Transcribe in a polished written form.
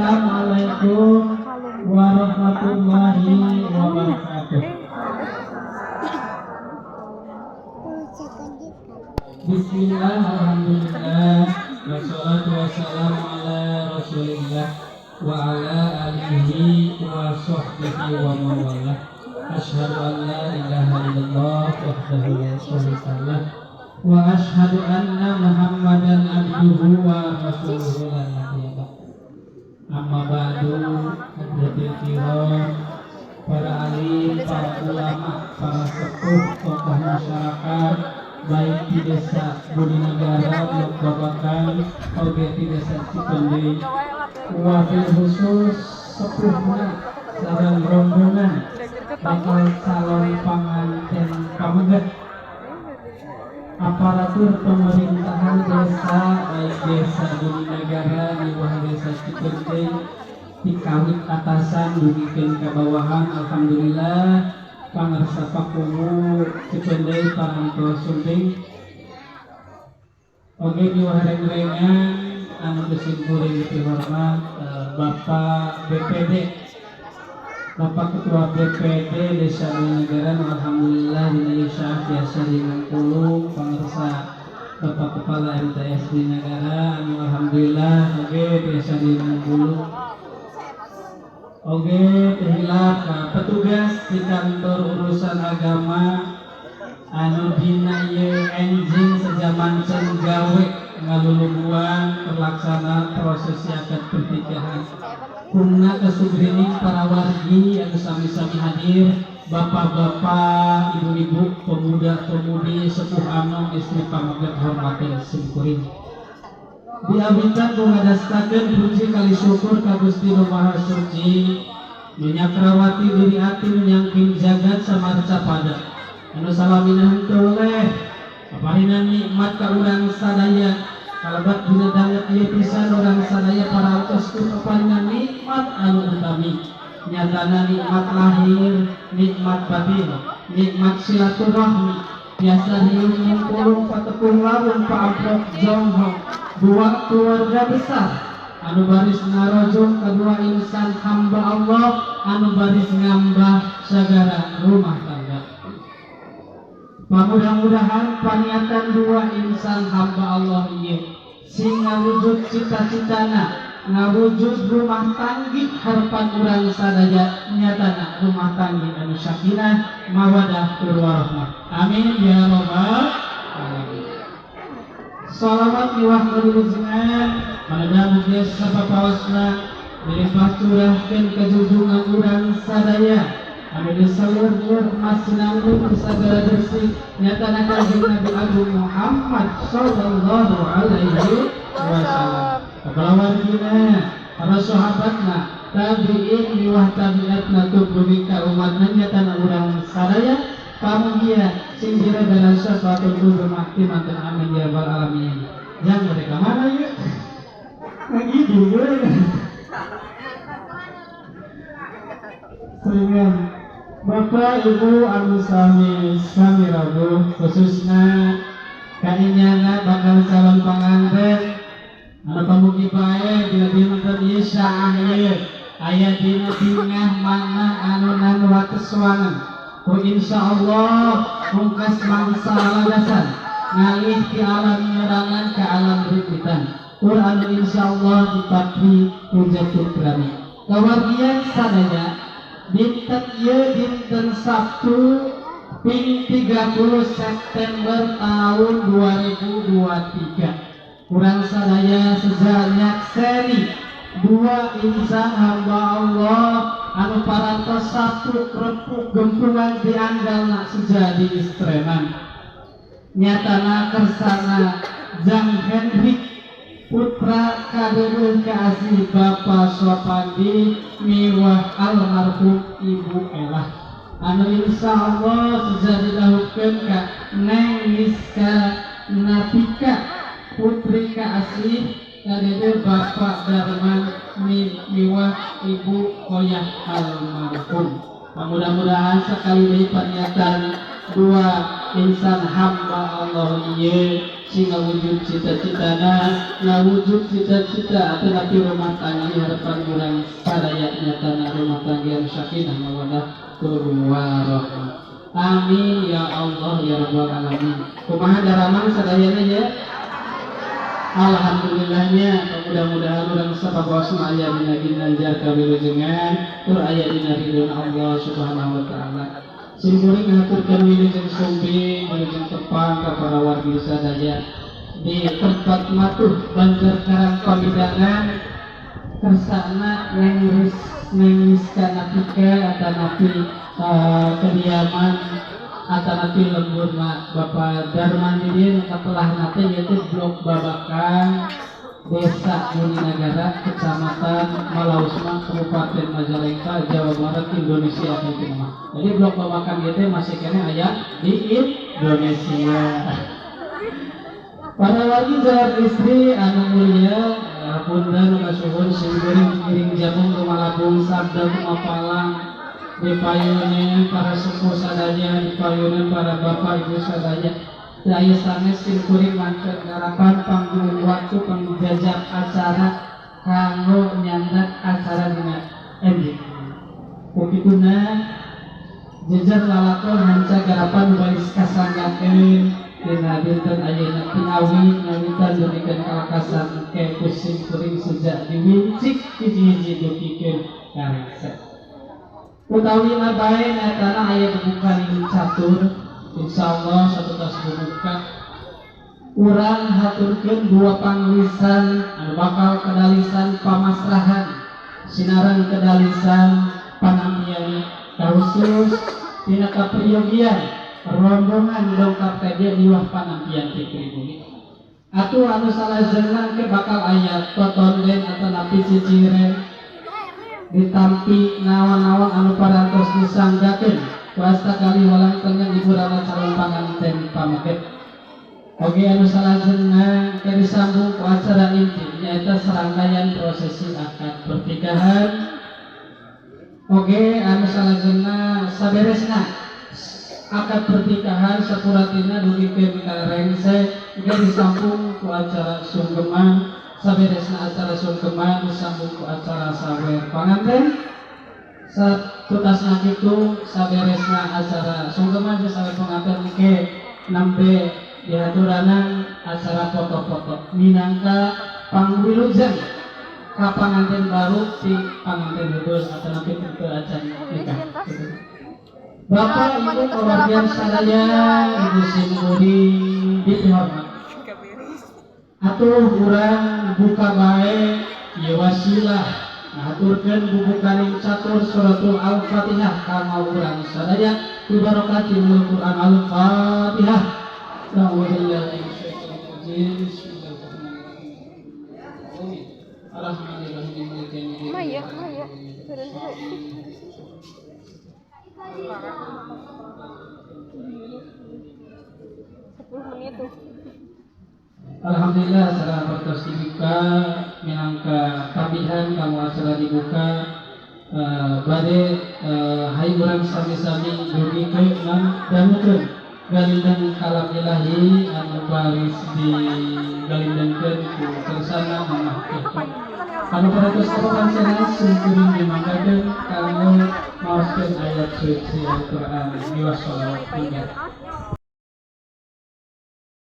Assalamualaikum warahmatullahi wabarakatuh. Bismillah, alhamdulillah, wassalatu wassalamu ala rasulillah wa ala alihi wa sahbihi wa mawalah. Asyhadu an la ilaha illallah wahdahu la syarika lah wa asyhadu anna Muhammadan abduhu wa rasuluhu la nabiyya ba'd. Amma ba'du, hadirin kiram, para alim, para ulama, para sepuh, tokoh masyarakat, baik di desa Bodinegara, Blok Babakan, oge di desa Cikonde, wabil khusus sepuhna sareng rombongan bakal calon panganten pamegah, aparatur pemerintahan desa, baik desa Bodinegara di bawah desa Cikonde, di kawit atasan dugikeun ka bawahan. Alhamdulillah pangarsa pakumu Cikonde parangtos sumping oge diwareng-warengan anu geus kuring dihormat Bapak BPD, Bapak Ketua BPD Desa Bodinegara. Alhamdulillah Indonesia biasa dimangkulung pangarsa Bapak Kepala MTS Bodinegara anu alhamdulillah oge biasa dimangkulung. Oge hilap petugas di kantor urusan agama anu dina ye enjing sejaman can gawe ngaluluguan terlaksana prosesi akad pernikahan. Kumna kesugrining para wargi anu sami-sami hadir, bapak-bapak, ibu-ibu, pemuda-pemudi, sepuh anom, istri pamagah hormatin simkuring. Diabdikan mengadastakeun puji kali syukur ka Gusti Nu Maha Suci, menyakrawati diri ati menyangking jagat samarca pada anu salaminahan toleh paparinan nikmat ka urang sadaya kalabat dina danget ieu pisan urang sadaya parantos ku paparinan nikmat anu utami, nyatana nikmat lahir, nikmat batin, nikmat silaturahmi, biasa hiung nyempulung patepung lamun paamprok jonghong dua keluarga besar anu baris ngarojong kedua insan hamba Allah anu baris ngambah sagara rumah tangga. Mudah-mudahan paniatan dua insan hamba Allah ieu sing ngawujud cita-citana, ngawujud rumah tanggi harapan urang sadaya, nyatana rumah tanggi anu sakinah mawadah warahmah. Amin ya rabbal alamin. Salawat liwah kaluhurna manada mugia sapapawasna dilimpah curahkeun kajujungan urang sadaya anu disalur-lur masinanggung sagala bersih nyatana kanjeng Nabi Agung Muhammad sallallahu alaihi wasallam, kaulawargina, para sahabatna, tabi'in liwah tabi'atna tubuli ka umatna nyatana urang sadaya pamugia sing diradaran syafatul makti manten amin ya rabbal alamin. Jangan mereka mana yuk lagi dulu seringan Bapak Ibu anu sami rabu khususna kaninyana bakal calon panganten anu pamugi bae bila dinten ieu syaahir aya dina tingah mana anu nan watesuanan. Insyaallah mungkas mangsa ladasan ngalih ti alam nyerangan ke alam ripitan Quran insyaallah dipatri hujatul kerami kawargian sadaya dinten ieu dinten Sabtu ping 30 September tahun 2023 urang sadaya sejanyak seri dua insan hamba Allah anu parantos satu krepuk gempungan dianggalna sejadi istreman nyatana kersana Jang Hendrik putra kadereuh kaasih Bapak Sopandi miwah almarhum Ibu Elah anu insyaallah sejadi dahupkeun ka Neng Niska Napika putri kaasih kadereuh Bapak Darman miwah Ibu Koyah almarhum. Mudah-mudahan sekali lagi pernyataan dua insan hamba Allah ieu sing ngawujud cita-citana ngawujud cita-cita atau napi rumah tangga harapan urang sadaya nyatana rumah tangga sakinah mawaddah warahmah. Amin ya Allah ya rabbal alamin. Kumaha daraman sadayana ya. Alhamdulillahnya mudah-mudahan urang sababosna aya dina ginanjar kawilujengan tur aya dina ridho Allah Subhanahu wa taala. Simkuring ngaturkeun wilujeng sumbi wilujeng tepang ka para wargi sadaya di tempat matuh Banjar Karang Pamidangan kersana nengris kana pika atanapi kediaman atanapi lemburna Bapak Darmandidin kapelah nate yaitu Blok Babakan Desa Muninagara Kecamatan Malausma Kabupaten Majalengka Jawa Barat Indonesia itu nama. Jadi Blok Babakan itu masih kena aya di Indonesia. Para wargi jalan istri anu mulia punten kasuhun simkuring kiring jagung kumalabung sabda kumapalang dipayunan para sepuh sadaya dipayunan para bapak ibu sadaya daya sanes simkuring mangkat harapan panggung waktu pengjajah acara kanggo nyandak acara dina ending ukituna jejer lalakon hanca garapan baris kasanggakeun dina dinten ayeuna pinawi ngawitan demikian kalakasan ke pusing kuring sejak diwincik hiji-hiji dukikeun karengse utawi nabae natana aya bubuka ning catur insyaallah satu tas bubuka urang haturkeun dua panglisan anu bakal kedalisan pamasrahan sinaran kedalisan panampian khusus tina kapriyogian rombongan dongkap ka dia liwah panampian ti pribumi atuh anu salajengna ke bakal aya totonden atanapi ciciren ditampi nawan-nawan anu parantos disanggakeun kuasa kali walang tengah hiburan calon panganten pamaket. Oke anu salajengna ke disambung ku acara inti nyaeta serangkaian prosesi akad pernikahan. Oke anu salajengna saberesna akad pernikahan sapuratina dugikeun ka rengse ge disambung ku acara sungkeman saberesna acara sungkeman disambung ku acara sawer panganten satutasna kitu saberesna acara sungkeman jeung sawer panganten ke nembe diaturanan acara foto-foto minangka pangwilujeng ka panganten baru si panganten hudul atau nanti ke acara nikah. Bapak Ibu keluarga sadaya Ibu simkuring dihormat atuh urang buka bae ieu wasilah ngaturkeun bubukaning catur suratul al-fatihah kanggo urang sadaya bi barakatil Quran al-fatihah. Bismillahirrahmanirrahim. Maya 10 menit tuh. Alhamdulillah acara bertos dibuka minangka tabihan kamu acara dibuka bade hai urang sami-sami dugikeun dangukeun galindang kalam ilahi anu baris digalindangkeun ku kersana mamah kita anu paratos kapancena sungkuring dimanggakeun kanggo maoskeun ayat suci Al-Qur'an diwasolawat hingga